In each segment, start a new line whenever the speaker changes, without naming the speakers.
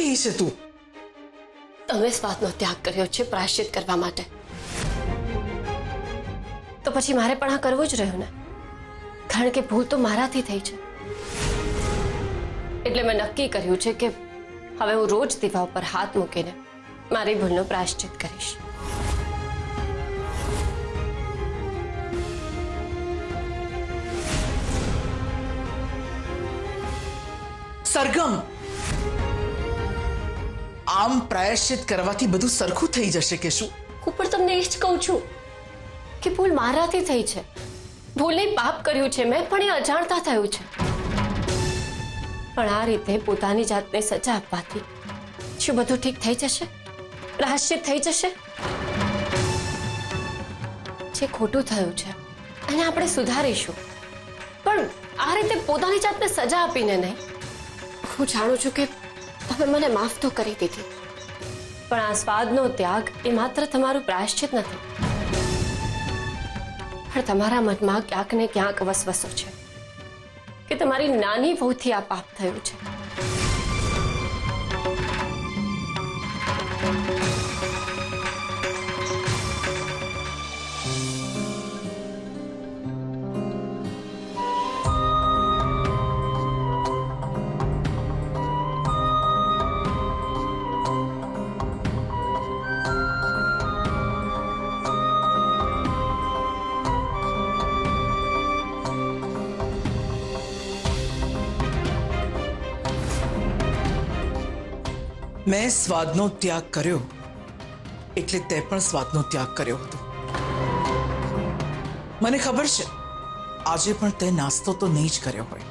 રહી છે તું?
તમે સ્વાદનો ત્યાગ કર્યો છે પ્રાયશ્ચિત કરવા માટે, તો પછી મારે પણ આ કરવું જ રહ્યું ને, કારણ કે ભૂલ તો મારાથી થઈ છે. એટલે મેં નક્કી કર્યું છે કે હવે હું રોજ દીવા ઉપર હાથ મૂકીને મારી ભૂલનો પ્રાયશ્ચિત કરીશ.
સરગમ, આમ પ્રાયશ્ચિત કરવાથી બધું સરખું થઈ જશે કે શું?
હું પણ તમને એ જ કહું છું કે ભૂલ મારાથી થઈ છે. ભૂલે પાપ કર્યું છે મેં, પણ એ અજાણતા થયું છે. પણ આ રીતે પોતાની જાતને સજા આપવાથી શું બધું ઠીક થઈ જશે? પ્રાયશ્ચિત થઈ જશે? જે ખોટું થયું છે એને આપણે સુધારીશું, પણ આ રીતે પોતાની જાતને સજા આપીને નહીં. હું જાણું છું કે તમે મને માફ તો કરી દીધી, પણ આ સ્વાદનો ત્યાગ એ માત્ર તમારું પ્રાયશ્ચિત નથી, પણ તમારા મનમાં ક્યાંક ને ક્યાંક વસવસો છે કે તમારી નાની વહુથી આ પાપ થયું છે.
મેં સ્વાદનો ત્યાગ કર્યો એટલે તે પણ સ્વાદનો ત્યાગ કર્યો હતો. મને ખબર છે આજે પણ તે નાસ્તો તો નહીં જ કર્યો હોય,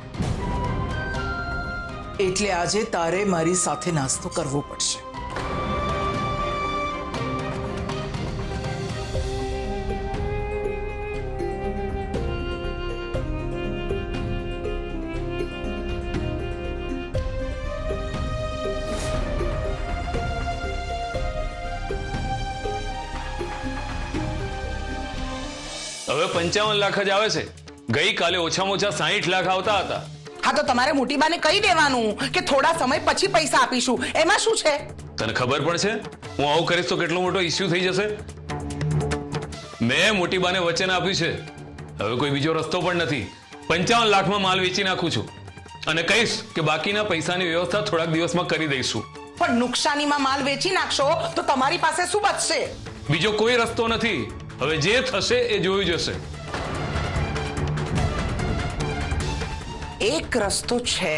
એટલે આજે તારે મારી સાથે નાસ્તો કરવો પડશે.
હવે 55 લાખ જ આવે છે. ગઈકાલે ઓછામાં ઓછા 60 લાખ આવતા હતા.
હા તો તમારે મોટી બાને કહી દેવાનું કે થોડા સમય પછી પૈસા આપીશું. એમાં શું છે?
તને ખબર પણ છે હું આવું કરીશ તો કેટલો મોટો ઇસ્યુ થઈ જશે. મેં મોટી બાને વચન આપ્યું છે, હવે કોઈ બીજો રસ્તો પણ નથી. 55 લાખમાં માલ વેચી નાખું છું અને કહીશ કે બાકીના પૈસાની વ્યવસ્થા થોડાક દિવસમાં કરી દઈશું.
પણ નુકસાનીમાં માલ વેચી નાખશો તો તમારી પાસે શું બચશે?
બીજો કોઈ રસ્તો નથી. હવે જે થશે એ જોયું જશે.
એક રસ્તો છે.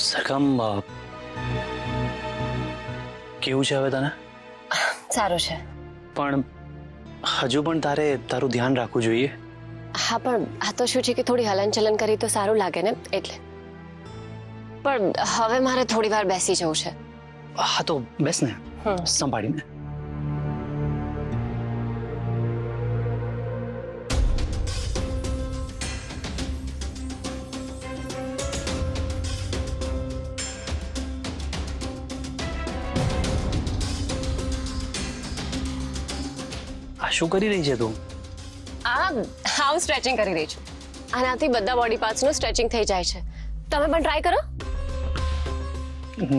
સરગમ, કેવું છે હવે તને?
સારું છે,
પણ હજુ પણ તારે તારું ધ્યાન રાખવું જોઈએ.
હા પણ આ તો શું છે કે થોડી હલનચલન કરી તો સારું લાગે ને, એટલે. પણ હવે મારે થોડી વાર બેસી જવું છે.
હા તો બેસ ને, સંભાળીને. શું કરી રહી છે તું?
હું સ્ટ્રેચિંગ કરી રહી છું. આનાથી બધા બોડી પાર્ટ્સનું સ્ટ્રેચિંગ થઈ જાય છે. તમે પણ ટ્રાય કરો.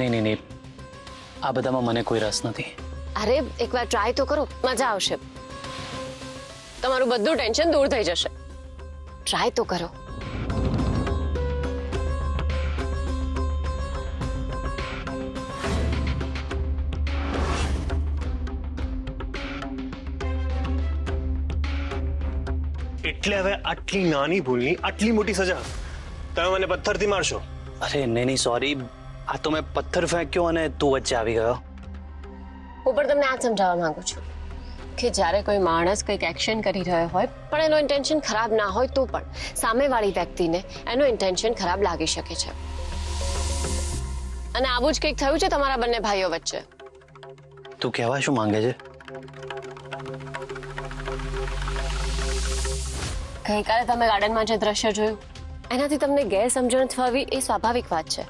નહીં, આ બધામાં મને કોઈ રસ નથી.
અરે એકવાર ટ્રાય તો કરો, મજા આવશે. તમારું બધું ટેન્શન દૂર થઈ જશે. ટ્રાય તો કરો.
એટલે હવે આટલી નાની ભૂલની આટલી મોટી સજા? તમે મને પથ્થરથી મારશો?
અરે નહીં, સોરી. આ તો મેં પથ્થર ફેંક્યો અને તું વચ્ચે આવી ગયો.
હું પણ તમને આ સમજાવવા માંગુ છું કે જ્યારે કોઈ માણસ કંઈક એક્શન કરી રહ્યો હોય પણ એનો ઇન્ટેન્શન ખરાબ ના હોય તો પણ સામેવાળી વ્યક્તિને એનો ઇન્ટેન્શન ખરાબ લાગી શકે છે. અને આવું જ કંઈક થયું છે તમારા બંને ભાઈઓ વચ્ચે.
તું કહેવા શું માંગે છે?
ગઈકાલે તમે ગાર્ડનમાં જે દ્રશ્ય જોયું એનાથી તમને ગેરસમજણ થવી એ સ્વાભાવિક વાત છે,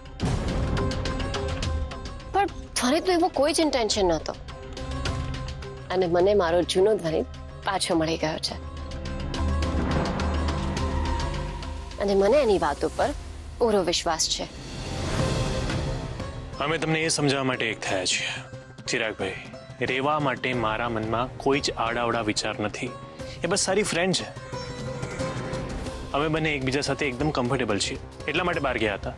પણ ધ્વનિતનો એવો કોઈ જ ઇન્ટેન્શન નહોતો અને મને મારો જૂનો ધ્વનિત પાછો મળી ગયો છે અને મને એની વાત ઉપર પૂરો વિશ્વાસ છે.
અમે તમને એ સમજાવવા માટે એક થયા છીએ ચિરાગભાઈ. રેવા માટે મારા મનમાં કોઈ જ આડાવડા વિચાર નથી. એ બસ સારી ફ્રેન્ડ છે. અમે બંને એકબીજા સાથે એકદમ કમ્ફર્ટેબલ છીએ, એટલા માટે બહાર ગયા હતા.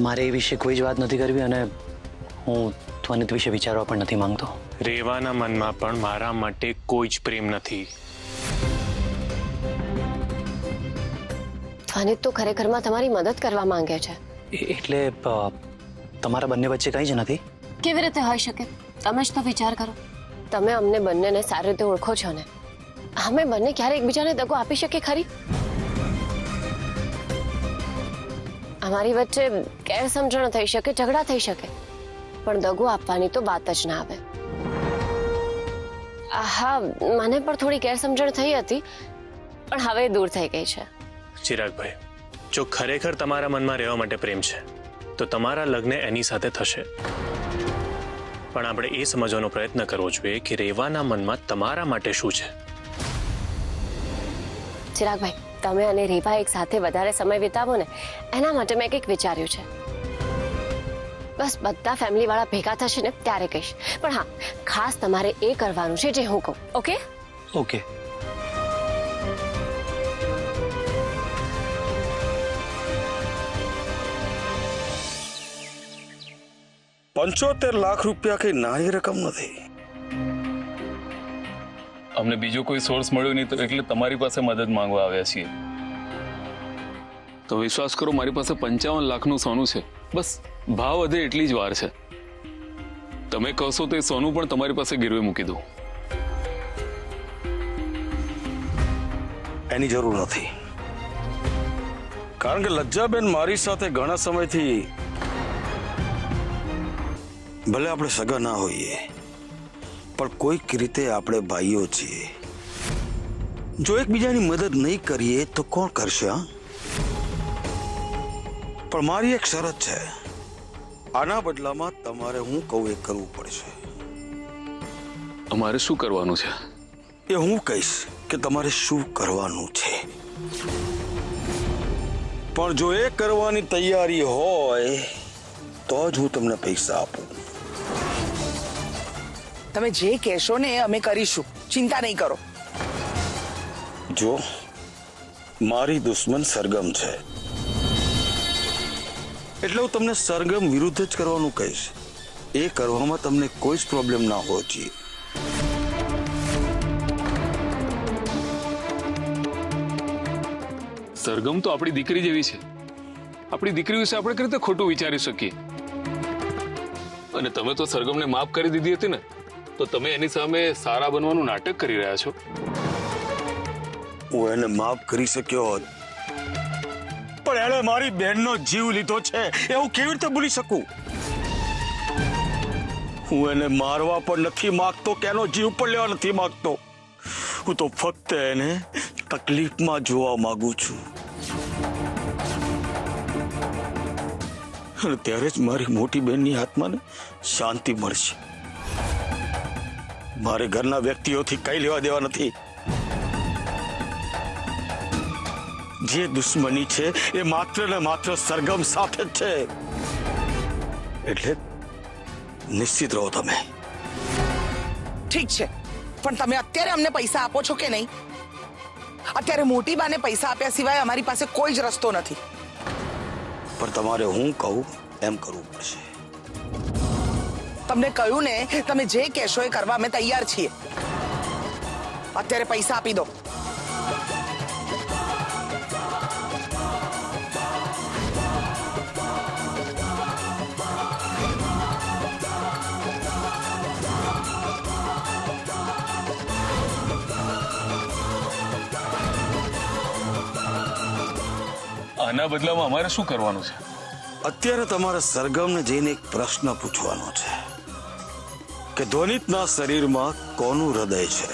મારે એ વિશે કોઈ જ વાત નથી કરવી અને હું ધ્વનિત વિશે વિચારવા પણ નથી માંગતો.
રેવાના મનમાં પણ મારા માટે કોઈ જ પ્રેમ નથી.
ધ્વનિત તો ખરેખરમાં તમારી મદદ કરવા માંગે છે.
એટલે તમારા બંને વચ્ચે કંઈ જ નથી?
કેવી રીતે હોઈ શકે? તમે જ તો વિચાર કરો. તમે અમને બંનેને સારી રીતે ઓળખો છો ને. અમે બંને ક્યારે એકબીજાને દગો આપી શકીએ ખરી? અમારી વચ્ચે ગેરસમજણ થઈ શકે, ઝઘડા થઈ શકે, પણ દગો આપવાની તો વાત જ ના આવે. હા, મને પણ થોડી ગેરસમજણ થઈ હતી, પણ હવે દૂર થઈ ગઈ છે.
ચિરાગભાઈ, જો ખરેખર તમારા મનમાં રહેવા માટે પ્રેમ છે તો તમારા લગ્ન એની સાથે થશે, પણ આપણે એ સમજવાનો પ્રયત્ન કરવો જોઈએ કે રેવાના મનમાં તમારા માટે શું છે.
ચિરાગભાઈ, તમે અને રેવા એક સાથે વધારે સમય વિતાવો ને એના માટે મેં કંઈક વિચાર્યું છે. બસ બધા ફેમિલી વાળા ભેગા થશે ને ત્યારે કહીશ, પણ હા, ખાસ તમારે એ કરવાનું છે જે હું કહું. ઓકે?
ઓકે.
₹75 લાખ કઈ નાની રકમ નથી.
અમને બીજો કોઈ સોર્સ મળ્યો નહીં તો એટલે તમારી પાસે મદદ માંગવા આવ્યા છીએ. તો વિશ્વાસ કરો, મારી પાસે 55 લાખનું સોનું છે. બસ ભાવ વધે એટલી જ વાર છે. તમે કહશો તો એ સોનું પણ તમારી પાસે ગીરવે મૂકી દઉં.
એની જરૂર નથી, કારણ કે લજ્જાબેન મારી સાથે ઘણા સમયથી, ભલે આપણે સગા ના હોઈએ પણ કોઈક રીતે આપણે ભાઈઓ છીએ. જો એકબીજાની મદદ નહીં કરીએ તો કોણ કરશે? પણ મારી એક શરત છે, આના બદલામાં તમારે હું કહું એ કરવું પડશે.
અમારે શું કરવાનું છે?
એ હું કહીશ કે તમારે શું કરવાનું છે, પણ જો એ કરવાની તૈયારી હોય તો જ હું તમને પૈસા આપું.
તમે જે કહેશો ને એ અમે કરીશું, ચિંતા નહીં કરો.
જો મારી દુશ્મન સરગમ છે એટલે હું તમને સરગમ વિરુદ્ધ જ કરવાનું કહીશ. એ કરવામાં તમને કોઈ જ પ્રોબ્લેમ ના હોવો જોઈએ.
સરગમ તો આપણી દીકરી જેવી છે. આપણી દીકરી વિશે આપણે કઈ રીતે ખોટું વિચારી શકીએ? અને તમે તો સરગમને માફ કરી દીધી હતી ને, તો તમે એની સામે સારા બનવાનું નાટક કરી રહ્યા છો.
હું એને માફ કરી શક્યો હોત, પણ એણે મારી બહેનનો જીવ લીધો છે એ હું કેવી રીતે ભૂલી શકું? હું એને મારવા પણ નથી માંગતો કે એનો જીવ પણ લેવા નથી માંગતો. હું તો ફક્ત એને તકલીફમાં જોવા માંગુ છું. અને ત્યારે જ મારી મોટી બહેનની આત્માને શાંતિ મળશે. મારે ઘરના વ્યક્તિઓથી કઈ લેવા દેવા નથી. જે દુશ્મની છે એ માત્ર ને માત્ર સરગમ સાથે જ છે. એટલે નિશ્ચિત રહો તમે.
ઠીક છે, પણ તમે અત્યારે અમને પૈસા આપો છો કે નહીં? અત્યારે મોટી બાને પૈસા આપ્યા સિવાય અમારી પાસે કોઈ જ રસ્તો નથી.
પણ તમારે હું કહું એમ કરવું પડશે.
તમને કહ્યું ને, તમે જે કહેશો એ કરવા અમે તૈયાર છીએ. અત્યારે પૈસા આપી દો.
આના બદલામાં અમારે શું કરવાનું છે?
અત્યારે તમારે સરગમને જઈને એક પ્રશ્ન પૂછવાનો છે કે ધ્વનિતના શરીરમાં કોનું હૃદય છે?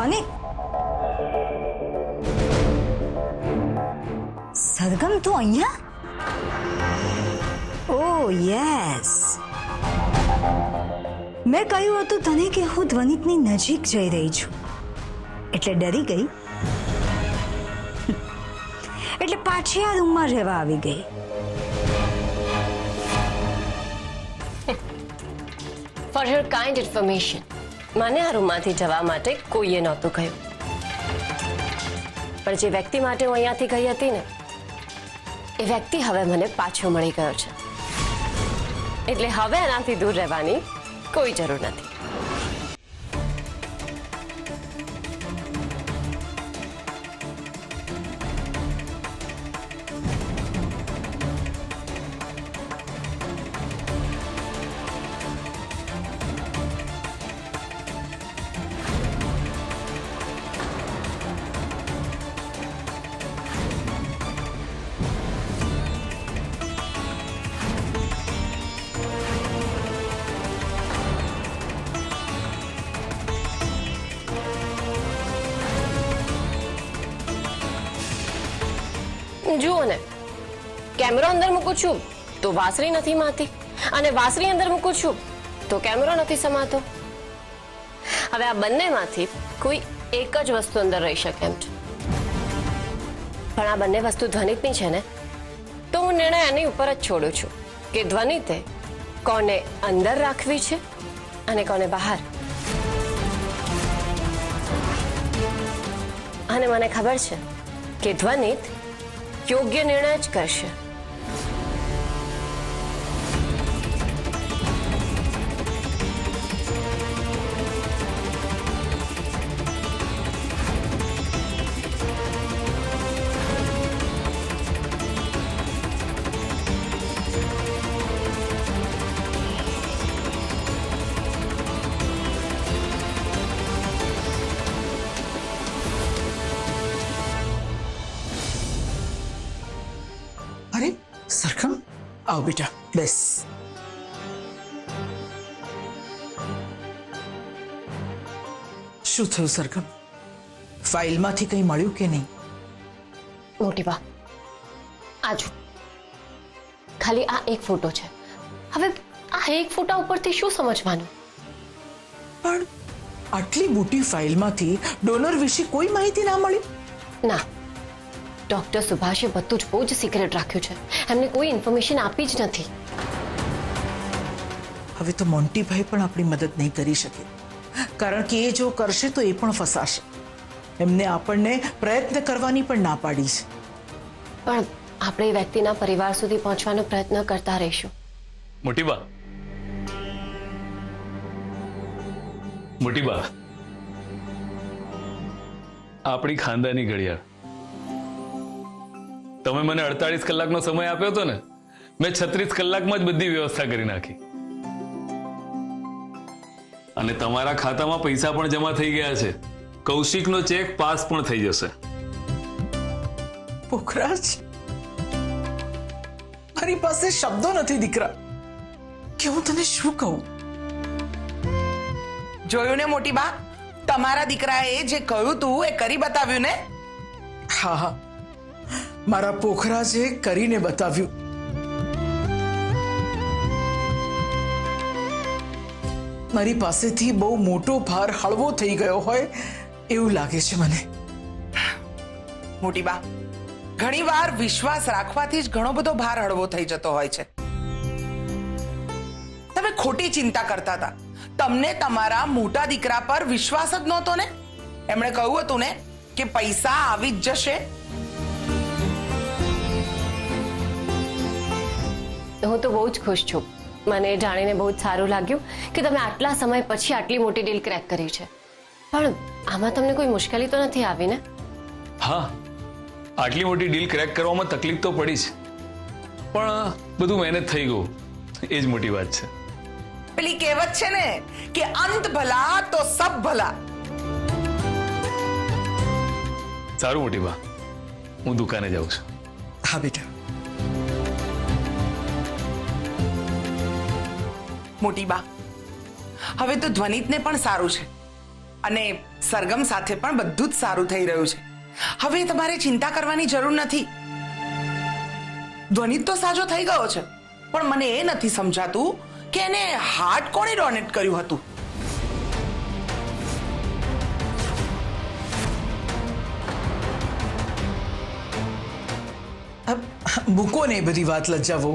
ધ્વનિ, સરગમ તું અહીંયા? ઓ યસ, મેં કહ્યું હતું તને કે હું ધ્વનિતની નજીક જઈ રહી છું, એટલે ડરી ગઈ, એટલે પાછી આ રૂમમાં રહેવા આવી ગઈ.
ફોર યોર કાઇન્ડ ઇન્ફોર્મેશન, મને આ રૂમમાંથી જવા માટે કોઈએ નહોતું કહ્યું, પણ જે વ્યક્તિ માટે હું અહીંયાથી ગઈ હતી ને, એ વ્યક્તિ હવે મને પાછો મળી ગયો છે, એટલે હવે એનાથી દૂર રહેવાની કોઈ જરૂર નથી. જુઓ ને, કેમેરો અંદર મૂકું છું તો વાસળી નથી માતી, અને વાસળી અંદર મૂકું છું તો કેમેરો નથી સમાતો. હવે આ બંનેમાંથી કોઈ એક જ વસ્તુ અંદર રહી શકે એમ છે, પણ આ બંને વસ્તુ ધ્વનિતની છે ને, તો હું નિર્ણય એની ઉપર જ છોડું છું કે ધ્વનિતે કોને અંદર રાખવી છે અને કોને બહાર. અને મને ખબર છે કે ધ્વનિત યોગ્ય નિર્ણય જ કરશે.
અરે સરગમ, આવ બેટા, બેસ. શું થયું સરગમ? ફાઇલમાંથી કંઈ મળ્યું કે નહીં?
મોટી બા, આજો ખાલી આ એક ફોટો છે. હવે આ એક ફોટા ઉપરથી શું સમજવાનું?
પણ આટલી મોટી ફાઇલમાંથી ડોનર વિશે કોઈ માહિતી ના મળી?
ના, ડોક્ટર સુભાષે બધું જ બહુ જ સિક્રેટ રાખ્યું છે. એમને કોઈ ઇન્ફોર્મેશન આપી જ નથી.
હવે તો મોન્ટીભાઈ પણ આપણી મદદ નહીં કરી શકે, કારણ કે એ જો કરશે તો એ પણ ફસાશે. એમને આપણને પ્રયત્ન કરવાની પણ ના પાડી છે.
પણ આપણે એ વ્યક્તિના પરિવાર સુધી પહોંચવાનો પ્રયત્ન કરતા રહીશું.
મોટીબા, મોટીબા, આપણી ખાનદાની ઘડિયાળ. તમે મને 48 કલાકનો સમય આપ્યો હતો ને, મેં 36 કલાકમાં જ બધી વ્યવસ્થા કરી નાખી, અને તમારા ખાતામાં પૈસા પણ જમા થઈ ગયા છે. કૌશિકનો ચેક પાસ પણ થઈ જશે.
પોખરાજ, મારી પાસે શબ્દો નથી દીકરા કે હું તને શું કહું.
જોયું ને મોટી બા, તમારા દીકરાએ જે કહ્યું તું એ કરી બતાવ્યું ને.
હા હા, મારા પોખરાજે કરીને બતાવ્યું. મારી પાસેથી બહુ મોટો ભાર હળવો થઈ ગયો હોય એવું લાગે છે મને.
મોટી બા, ઘણીવાર વિશ્વાસ રાખવાથી જ ઘણો બધો ભાર હળવો થઈ જતો હોય છે. તમે ખોટી ચિંતા કરતા હતા. તમને તમારા મોટા દીકરા પર વિશ્વાસ જ નહોતો ને. એમણે કહ્યું હતું ને કે પૈસા આવી જ જશે.
હું તો બહુ જ ખુશ છું. મને એ જાણીને બહુ જ સારું લાગ્યું કે તમે આટલા સમય પછી આટલી મોટી ડીલ ક્રેક કરી છે. પણ આમાં તમને કોઈ મુશ્કેલી તો નથી આવી ને?
હા, આટલી મોટી ડીલ ક્રેક કરવામાં તકલીફ તો પડી છે, પણ બધું મહેનત થઈ ગયું, એ જ મોટી વાત છે.
પેલી કહેવત છે ને કે અંત ભલા તો સબ ભલા.
સારું મોટી બા, હું દુકાને જાઉં છું.
હા બેટા.
મોટી બા, હવે તો ધ્વનિતને પણ સારું છે. અને સરગમ સાથે પણ બધું જ સારું થઈ રહ્યું છે. હવે તમારે ચિંતા કરવાની જરૂર નથી. ધ્વનિત તો સાજો થઈ ગયો છે, પણ મને એ નથી સમજાતું કે એને હાર્ટ કોણે ડોનેટ કર્યું હતું.
મૂકો ને એ બધી વાત લજ્જા વહુ.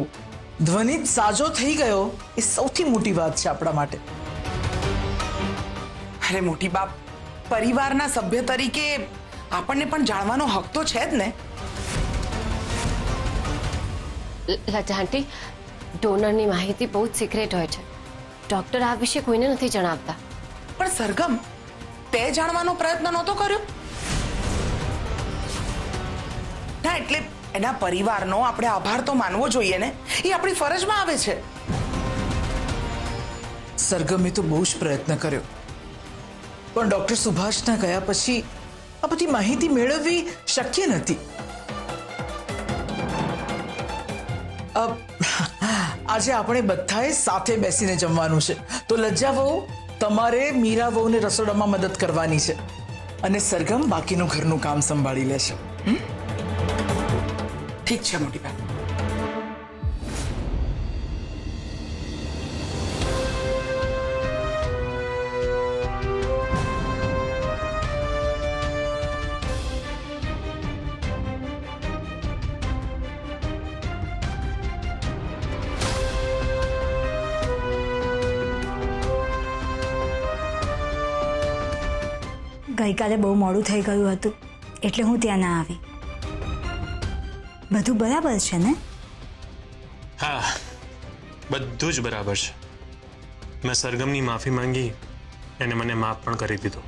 ધ્વનિત સાજો થઈ ગયો એ સૌથી મોટી વાત છે આપણા માટે.
અરે મોટી બાપ, પરિવારના સભ્ય તરીકે આપણને પણ જાણવાનો હક તો છે જ ને.
લજ્જા આંટી, ડોનરની માહિતી બહુ જ સિક્રેટ હોય છે. ડોક્ટર આ વિશે કોઈને નથી જણાવતા.
પણ સરગમ, તે જાણવાનો પ્રયત્ન નહોતો કર્યો? ના, એટલે એના પરિવારનો આપણે આભાર તો માનવો જોઈએ ને. એ આપણી ફરજમાં આવે છે.
સરગમે તો બહુ જ પ્રયત્ન કર્યો, પણ ડોક્ટર સુભાષના ગયા પછી આ બધી માહિતી મેળવવી શક્ય નથી. આજે આપણે બધાએ સાથે બેસીને જમવાનું છે, તો લજ્જા વહુ તમારે મીરા વહુને રસોડામાં મદદ કરવાની છે અને સરગમ બાકીનું ઘરનું કામ સંભાળી લેશે.
ઠીક છે મોટી બાપ.
ગઈકાલે બહુ મોડું થઈ ગયું હતું એટલે હું ત્યાં ના આવી. બધું બરાબર છે ને?
હા, બધું જ બરાબર છે. મેં સરગમની માફી માંગી, એને મને માફ પણ કરી દીધો,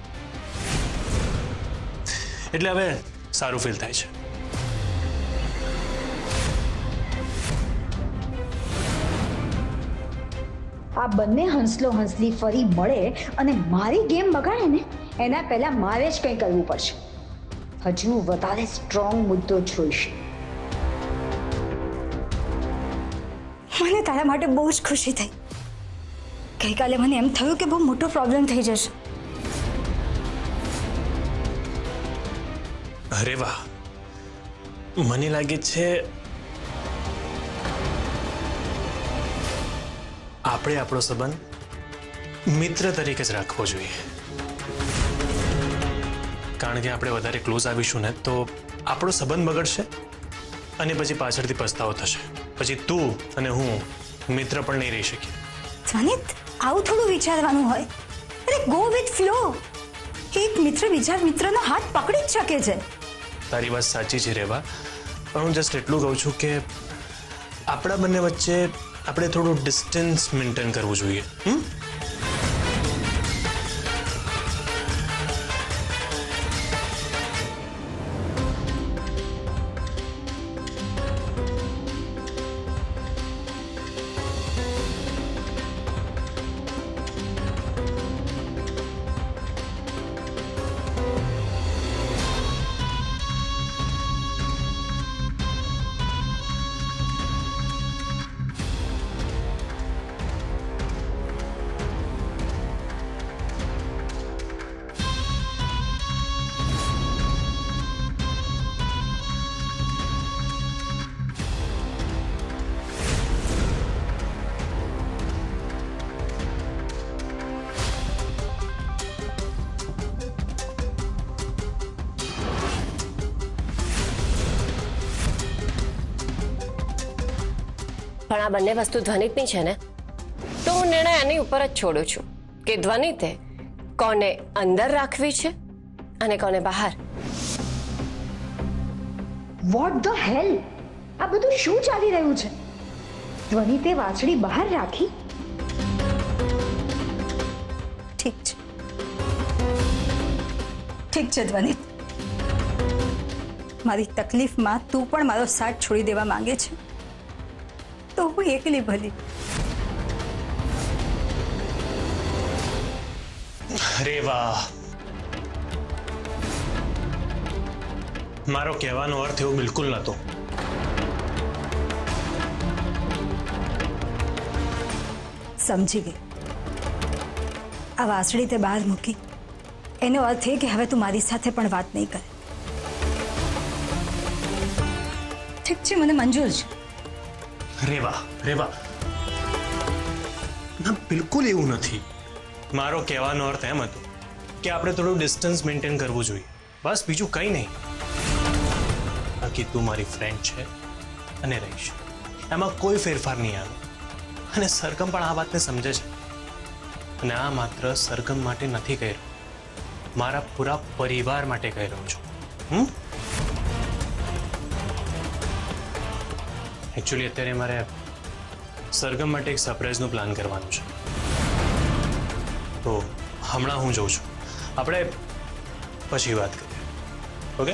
એટલે હવે સારું ફીલ થાય છે.
આ બંને હંસલો હંસલી ફરી મળે અને મારી ગેમ બગાડે ને, એના પહેલા મારે જ કંઈ કરવું પડશે. હજુ વધારે સ્ટ્રોંગ મુદ્દો જોઈશે.
મને તારા માટે બહુ જ ખુશી થઈ. ગઈકાલે મને એમ થયું કે બહુ મોટો પ્રોબ્લેમ થઈ જશે.
અરે વાહ, મને લાગે છે આપણે આપણો સંબંધ મિત્ર તરીકે જ રાખવો જોઈએ. કારણ કે આપણે વધારે ક્લોઝ આવીશું ને તો આપણો સંબંધ બગડશે અને પછી પાછળથી પસ્તાવો થશે. પછી તું અને હું મિત્ર પણ નહીં રહી શકીએ.
ધ્વનિત, આવું થોડું વિચારવાનું હોય. અરે ગો વિથ ફ્લો. એક મિત્ર બીજા મિત્રનો હાથ પકડી જ શકે છે.
તારી વાત સાચી છે રેવા, પણ હું જસ્ટ એટલું કહું છું કે આપણા બંને વચ્ચે આપણે થોડું ડિસ્ટન્સ મેન્ટેન કરવું જોઈએ.
પણ આ બંને વસ્તુ ધ્વનિતની છે ને, તો હું નિર્ણય એની ઉપર જ છોડું છું કે ધ્વનિતે કોને અંદર રાખવી છે અને કોને બહાર.
વોટ ધ હેલ? આ બધું શું ચાલી રહ્યું છે? ધ્વનિતે વાછડી બહાર રાખી?
ઠીક છે, ઠીક છે ધ્વનિત. મારી તકલીફમાં તું પણ મારો સાથ છોડી દેવા માંગે છે તો હું એકલી ભલી.
અરે વાહ, મારો કહેવાનો અર્થ એવો બિલકુલ નહોતો.
સમજી ગઈ. આ વાસળી તે બહાર મૂકી એનો અર્થ એ કે હવે તું મારી સાથે પણ વાત નહીં કરે. ઠીક છે, મને મંજૂર છે.
રેવા રેવા, ના બિલકુલ એવું નથી. મારો કહેવાનો અર્થ એમ હતો કે આપણે થોડું ડિસ્ટન્સ મેન્ટેન કરવું જોઈએ, બસ, બીજું કંઈ નહીં. બાકી તું મારી ફ્રેન્ડ છે અને રહીશ, એમાં કોઈ ફેરફાર નહીં આવે. અને સરગમ પણ આ વાતને સમજે છે. અને આ માત્ર સરગમ માટે નથી કહી રહ્યો, મારા પૂરા પરિવાર માટે કહી રહ્યો છું. એકચ્યુઅલી અત્યારે મારે સરગમ માટે એક સરપ્રાઈઝનું પ્લાન કરવાનું છે, તો હમણાં હું જઉં છું. આપણે પછી વાત કરીએ, ઓકે?